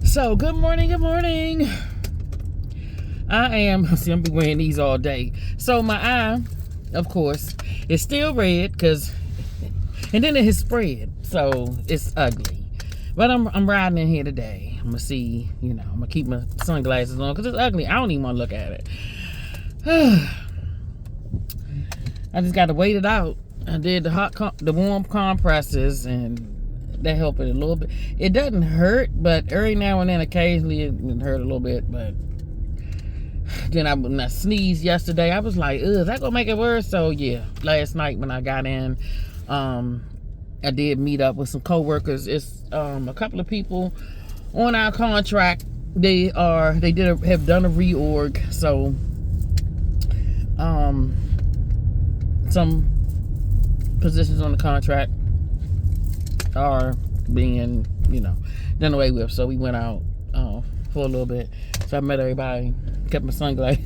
So, good morning, good morning. I'm be wearing these all day. So, my eye, of course, is still red and then it has spread. So, it's ugly. But I'm riding in here today. I'm going to see, I'm going to keep my sunglasses on because it's ugly. I don't even want to look at it. I just got to wait it out. I did the warm compresses and that helped it a little bit. It doesn't hurt, but every now and then, occasionally, it hurt a little bit. But then when I sneezed yesterday, I was like, is that gonna make it worse? So yeah, last night when I got in, I did meet up with some coworkers. It's a couple of people on our contract. Have done a reorg, so some positions on the contract are being, done away with. So we went out for a little bit. So I met everybody, kept my sunglasses.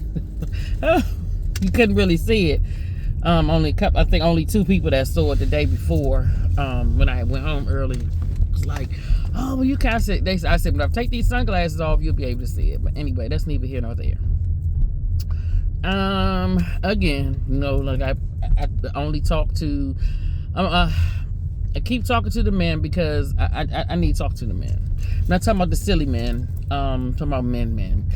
You couldn't really see it. I think only two people that saw it the day before. When I went home early, it was like, oh, well, you can't see. I said, but if I take these sunglasses off, you'll be able to see it. But anyway, that's neither here nor there. Again, like I only talk to, I keep talking to the men because I need to talk to the men. I'm not talking about the silly men. I'm talking about men.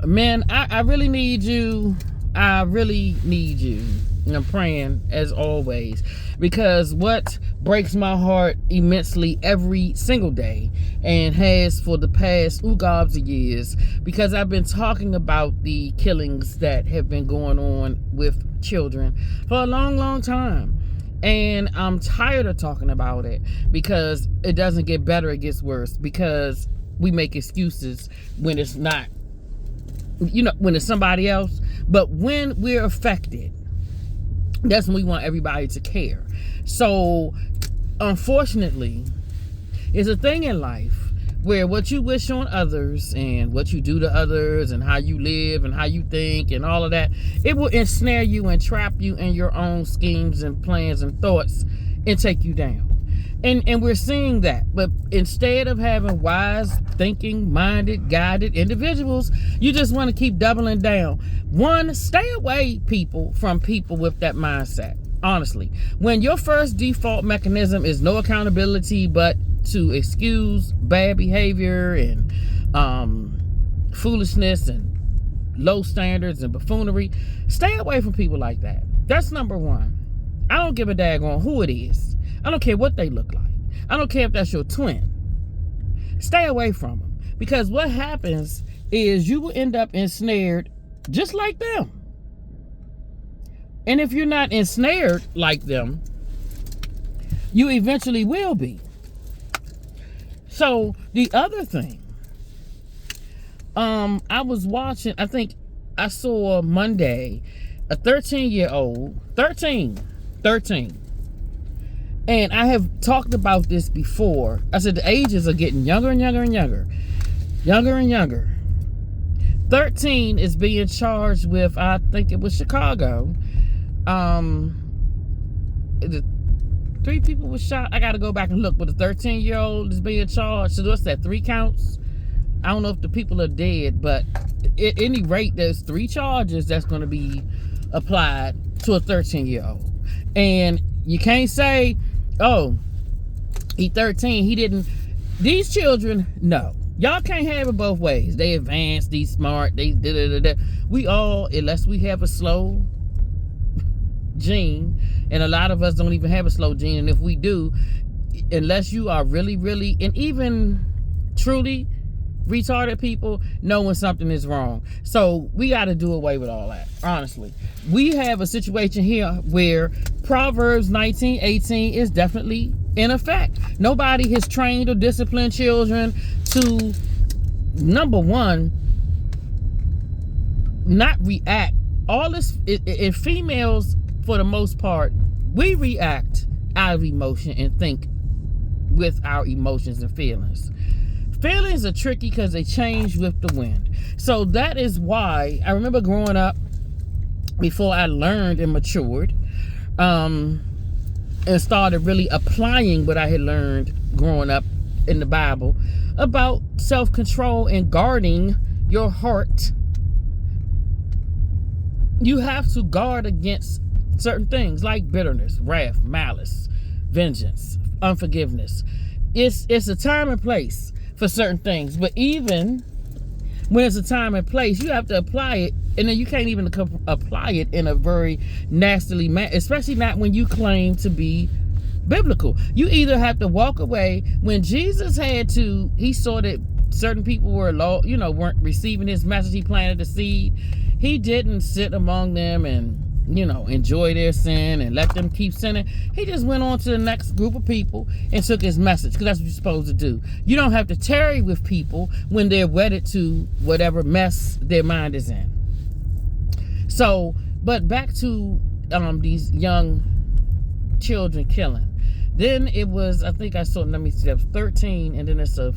Men, I really need you. I really need you. And I'm praying as always, because what breaks my heart immensely every single day, and has for the past gobs of years, because I've been talking about the killings that have been going on with children for a long, long time. And I'm tired of talking about it because it doesn't get better, it gets worse, because we make excuses when it's not, when it's somebody else. But when we're affected, that's when we want everybody to care. So, unfortunately, it's a thing in life where what you wish on others and what you do to others and how you live and how you think and all of that, it will ensnare you and trap you in your own schemes and plans and thoughts and take you down. And we're seeing that. But instead of having wise, thinking, minded, guided individuals, you just want to keep doubling down. One, stay away, from people with that mindset. Honestly, when your first default mechanism is no accountability but to excuse bad behavior and foolishness and low standards and buffoonery, stay away from people like that. That's number one. I don't give a daggone who it is. I don't care what they look like. I don't care if that's your twin. Stay away from them, because what happens is you will end up ensnared just like them. And if you're not ensnared like them, you eventually will be. So the other thing, I was watching, I think I saw Monday, a 13-year-old, 13. And I have talked about this before. I said the ages are getting younger and younger and younger. Younger and younger. 13 is being charged with, I think it was Chicago. 3 people were shot. I got to go back and look. But a 13-year-old is being charged. So what's that, 3 counts? I don't know if the people are dead, but at any rate, there's 3 charges that's going to be applied to a 13-year-old. And you can't say, oh, he 13, he didn't. These children, no. Y'all can't have it both ways. They advanced, they smart, they da-da-da-da. We all, unless we have a slow gene, and a lot of us don't even have a slow gene, and if we do, unless you are really, really, and even truly retarded people, know when something is wrong. So we got to do away with all that, honestly. We have a situation here where Proverbs 19:18 is definitely in effect. Nobody has trained or disciplined children to, number one, not react. All this, in females, for the most part, we react out of emotion and think with our emotions and feelings. Feelings are tricky because they change with the wind. So that is why I remember growing up, before I learned and matured, and started really applying what I had learned growing up in the Bible about self-control and guarding your heart. You have to guard against certain things like bitterness, wrath, malice, vengeance, unforgiveness. It's a time and place for certain things, but even when it's a time and place, you have to apply it, and then you can't even apply it in a very nastily manner, especially not when you claim to be biblical. You either have to walk away. When Jesus had to, he saw that certain people were weren't receiving his message. He planted the seed. He didn't sit among them and enjoy their sin and let them keep sinning. He just went on to the next group of people and took his message, because that's what you're supposed to do. You don't have to tarry with people when they're wedded to whatever mess their mind is in. So, but back to these young children killing. Then it was, I think I saw, let me see, that was 13, and then it's a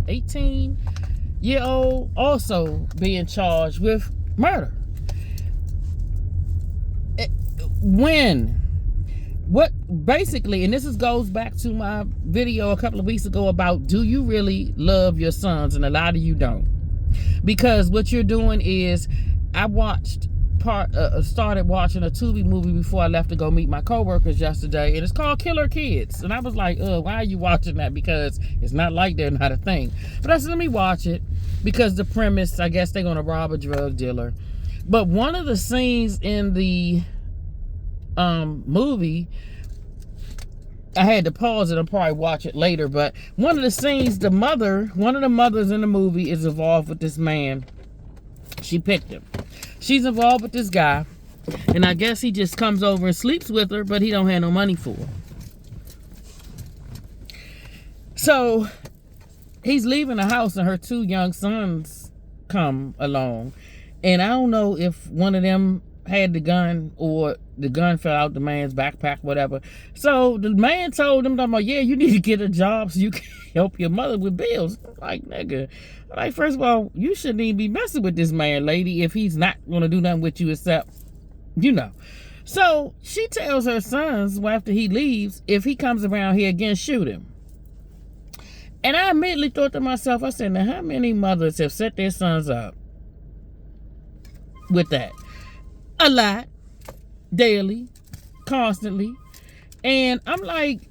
18-year-old also being charged with murder. Basically, and this goes back to my video a couple of weeks ago about, do you really love your sons? And a lot of you don't, because what you're doing is, I started watching a Tubi movie before I left to go meet my coworkers yesterday, and it's called Killer Kids, and I was like, why are you watching that? Because it's not like they're not a thing. But I said, let me watch it, because the premise, I guess they're gonna rob a drug dealer. But one of the scenes in the movie, I had to pause it and probably watch it later, but one of the scenes, one of the mothers in the movie is involved with this man. She picked him. She's involved with this guy, and I guess he just comes over and sleeps with her, but he don't have no money for her. So he's leaving the house, and her 2 young sons come along, and I don't know if one of them had the gun or the gun fell out the man's backpack, whatever. So the man told them, yeah, you need to get a job so you can help your mother with bills. Like, nigga, like, first of all, you shouldn't even be messing with this man, lady, if he's not gonna do nothing with you except, So she tells her sons, well, after he leaves, if he comes around here again, shoot him. And I immediately thought to myself, I said, now how many mothers have set their sons up with that? A lot. Daily. Constantly. And I'm like,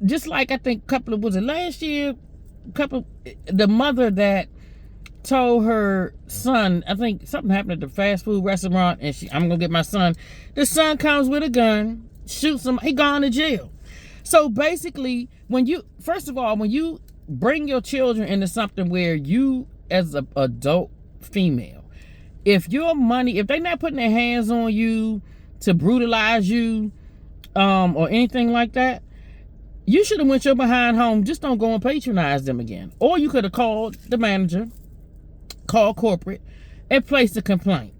just like I think last year, the mother that told her son, I think something happened at the fast food restaurant, and I'm gonna get my son. The son comes with a gun, shoots him, he gone to jail. So basically, when you bring your children into something where you, as an adult female, if they're not putting their hands on you to brutalize you, or anything like that, you should have went your behind home. Just don't go and patronize them again. Or you could have called the manager, called corporate, and placed a complaint.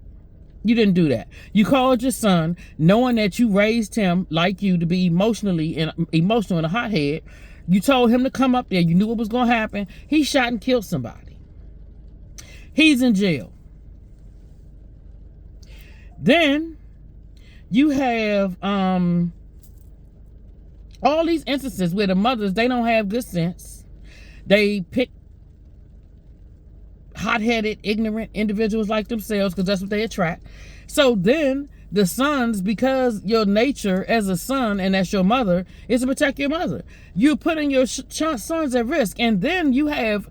You didn't do that. You called your son, knowing that you raised him like you to be emotional and a hothead. You told him to come up there. You knew what was going to happen. He shot and killed somebody. He's in jail. Then you have all these instances where the mothers, they don't have good sense. They pick hot-headed, ignorant individuals like themselves, because that's what they attract. So then the sons, because your nature as a son, and that's your mother, is to protect your mother. You're putting your sons at risk. And then you have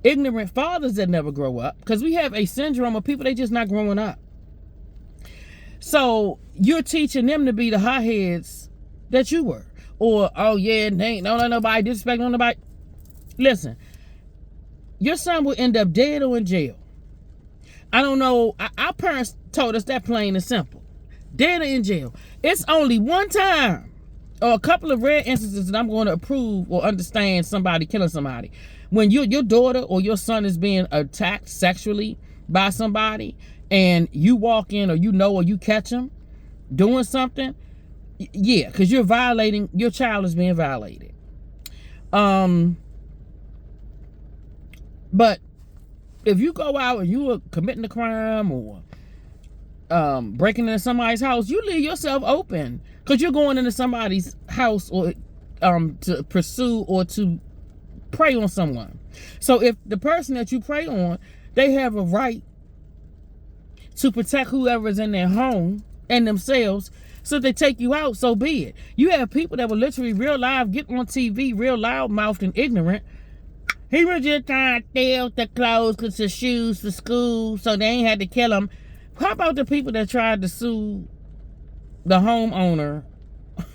ignorant fathers that never grow up, because we have a syndrome of people, they just not growing up. So you're teaching them to be the hotheads that you were. Or, oh yeah, they ain't nobody disrespect nobody. Listen, your son will end up dead or in jail. I don't know. Our parents told us that plain and simple. Dead or in jail. It's only one time or a couple of rare instances that I'm going to approve or understand somebody killing somebody. When your daughter or your son is being attacked sexually by somebody, and you walk in, or you catch them doing something, yeah, because you're violating, your child is being violated. But if you go out and you are committing a crime, or breaking into somebody's house, you leave yourself open because you're going into somebody's house or to pursue or to prey on someone. So if the person that you prey on, they have a right to protect whoever's in their home and themselves. So if they take you out, so be it. You have people that will literally real live get on TV, real loud-mouthed and ignorant. He was just trying to steal the clothes, cause the shoes for school, so they ain't had to kill him. How about the people that tried to sue the homeowner a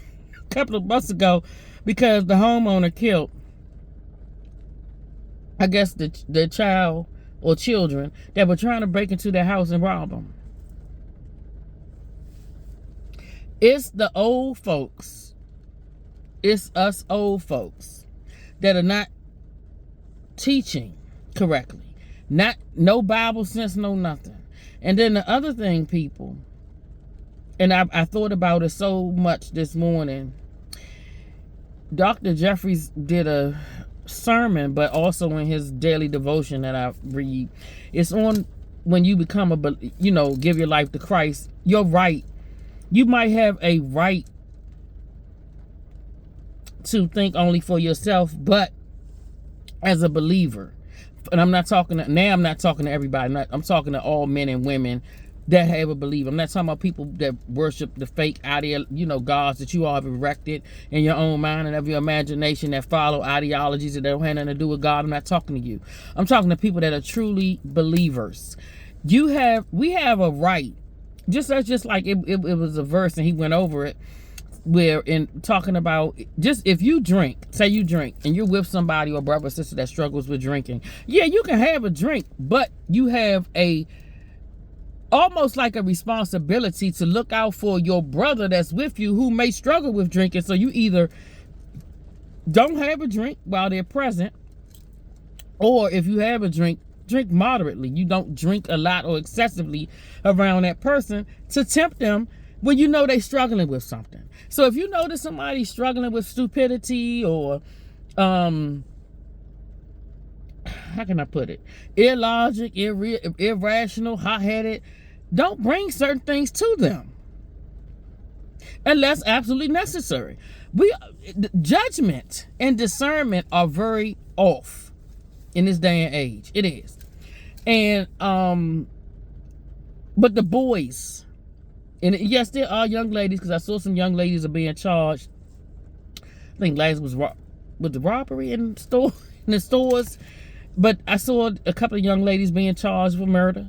couple of months ago because the homeowner killed, I guess, the child or children that were trying to break into their house and rob them? It's the old folks. It's us old folks that are not teaching correctly. No Bible sense, no nothing. And then the other thing, people, and I thought about it so much this morning. Dr. Jeffries did a sermon, but also in his daily devotion that I read. It's on when you become give your life to Christ. You're right. You might have a right to think only for yourself, but as a believer, and I'm not talking to everybody. I'm talking to all men and women that have a belief. I'm not talking about people that worship the fake gods that you all have erected in your own mind and of your imagination, that follow ideologies that don't have nothing to do with God. I'm not talking to you. I'm talking to people that are truly believers. We have a right. Just like it was a verse and he went over it, where in talking about, just if you drink, say you drink and you're with somebody or brother or sister that struggles with drinking, yeah, you can have a drink, but you have almost like a responsibility to look out for your brother that's with you who may struggle with drinking. So you either don't have a drink while they're present, or if you have a drink moderately. You don't drink a lot or excessively around that person to tempt them when you know they're struggling with something. So if you know that somebody's struggling with stupidity or how can I put it, illogic, irrational, hot-headed, don't bring certain things to them unless absolutely necessary. Judgment and discernment are very off in this day and age. It is. And but the boys, and yes, there are young ladies, because I saw some young ladies are being charged. I think last was with the robbery in the stores. But I saw a couple of young ladies being charged for murder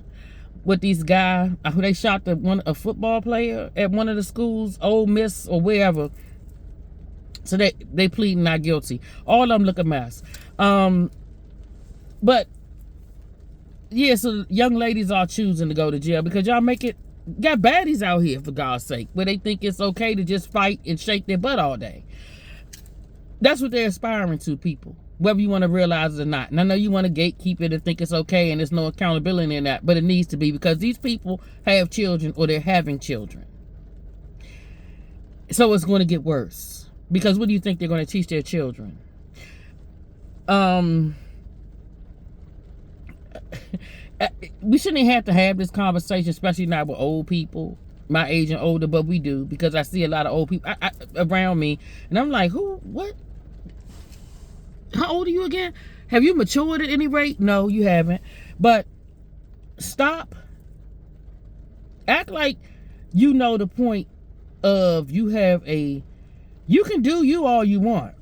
with these guys who they shot a football player at one of the schools, Ole Miss or wherever. So they pleading not guilty. All of them look a mess. But yeah, so young ladies are choosing to go to jail because y'all got baddies out here, for God's sake, where they think it's okay to just fight and shake their butt all day. That's what they're aspiring to, people, whether you want to realize it or not. And I know you want to gatekeep it and think it's okay and there's no accountability in that, but it needs to be, because these people have children or they're having children. So it's going to get worse, because what do you think they're going to teach their children? We shouldn't have to have this conversation, especially not with old people my age and older, but we do, because I see a lot of old people around me, and I'm like, what? How old are you again? Have you matured at any rate? No, you haven't. But stop. Act like you know the point of you can do you all you want.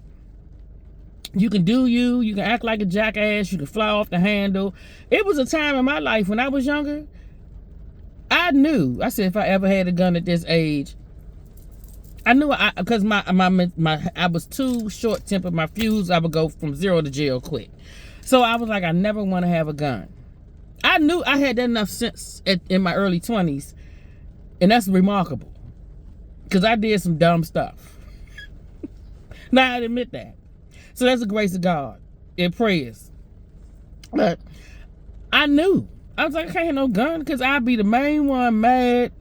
You can do you can act like a jackass, you can fly off the handle. It was a time in my life when I was younger, I said if I ever had a gun at this age, I knew because I was too short-tempered. My fuse, I would go from 0 to jail quick. So I was like, I never want to have a gun. I knew I had enough sense in my early 20s, and that's remarkable, because I did some dumb stuff. Now I admit that. So that's the grace of God and prayers. But I knew. I was like, I can't have no gun, because I'd be the main one mad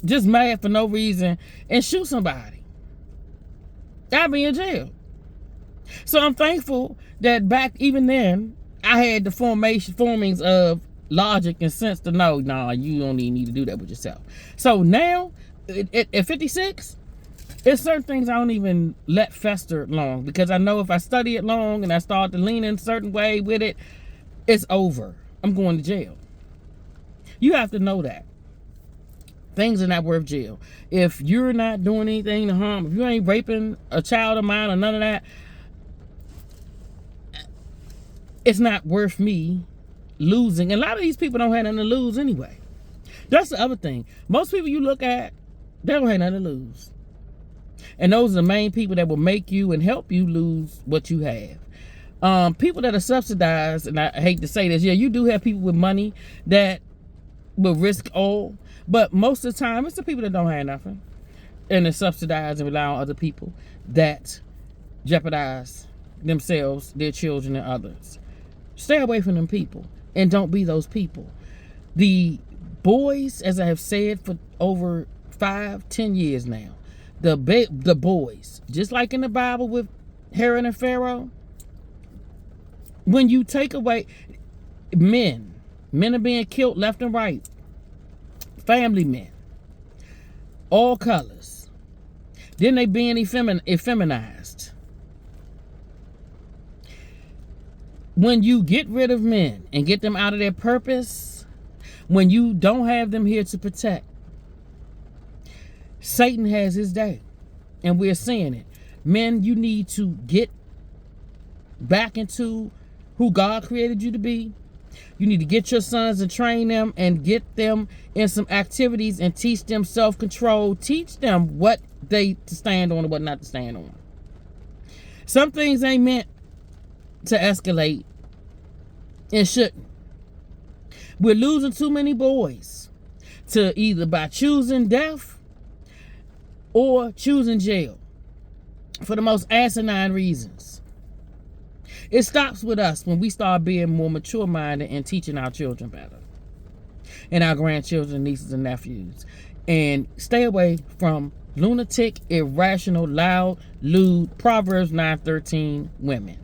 for no reason, and shoot somebody. I'd be in jail. So I'm thankful that back even then, I had the formings of logic and sense to know, nah, you don't even need to do that with yourself. So now, at 56, there's certain things I don't even let fester long, because I know if I study it long and I start to lean in a certain way with it, it's over. I'm going to jail. You have to know that. Things are not worth jail. If you're not doing anything to harm, if you ain't raping a child of mine or none of that, it's not worth me losing. And a lot of these people don't have nothing to lose anyway. That's the other thing. Most people you look at, they don't have nothing to lose. And those are the main people that will make you and help you lose what you have. People that are subsidized, and I hate to say this, yeah, you do have people with money that will risk all, but most of the time it's the people that don't have nothing and they subsidize and rely on other people that jeopardize themselves, their children, and others. Stay away from them people and don't be those people. The boys, as I have said for over 5-10 years now, the boys, just like in the Bible with Herod and Pharaoh, when you take away men are being killed left and right. Family men, all colors. Then they being effeminized. When you get rid of men and get them out of their purpose, when you don't have them here to protect, Satan has his day. And we're seeing it. Men, you need to get back into who God created you to be. You need to get your sons and train them and get them in some activities and teach them self-control. Teach them what they to stand on and what not to stand on. Some things ain't meant to escalate and shouldn't. We're losing too many boys to either by choosing death or choosing jail for the most asinine reasons. It stops with us when we start being more mature-minded and teaching our children better. And our grandchildren, nieces, and nephews. And stay away from lunatic, irrational, loud, lewd, Proverbs 9:13 women.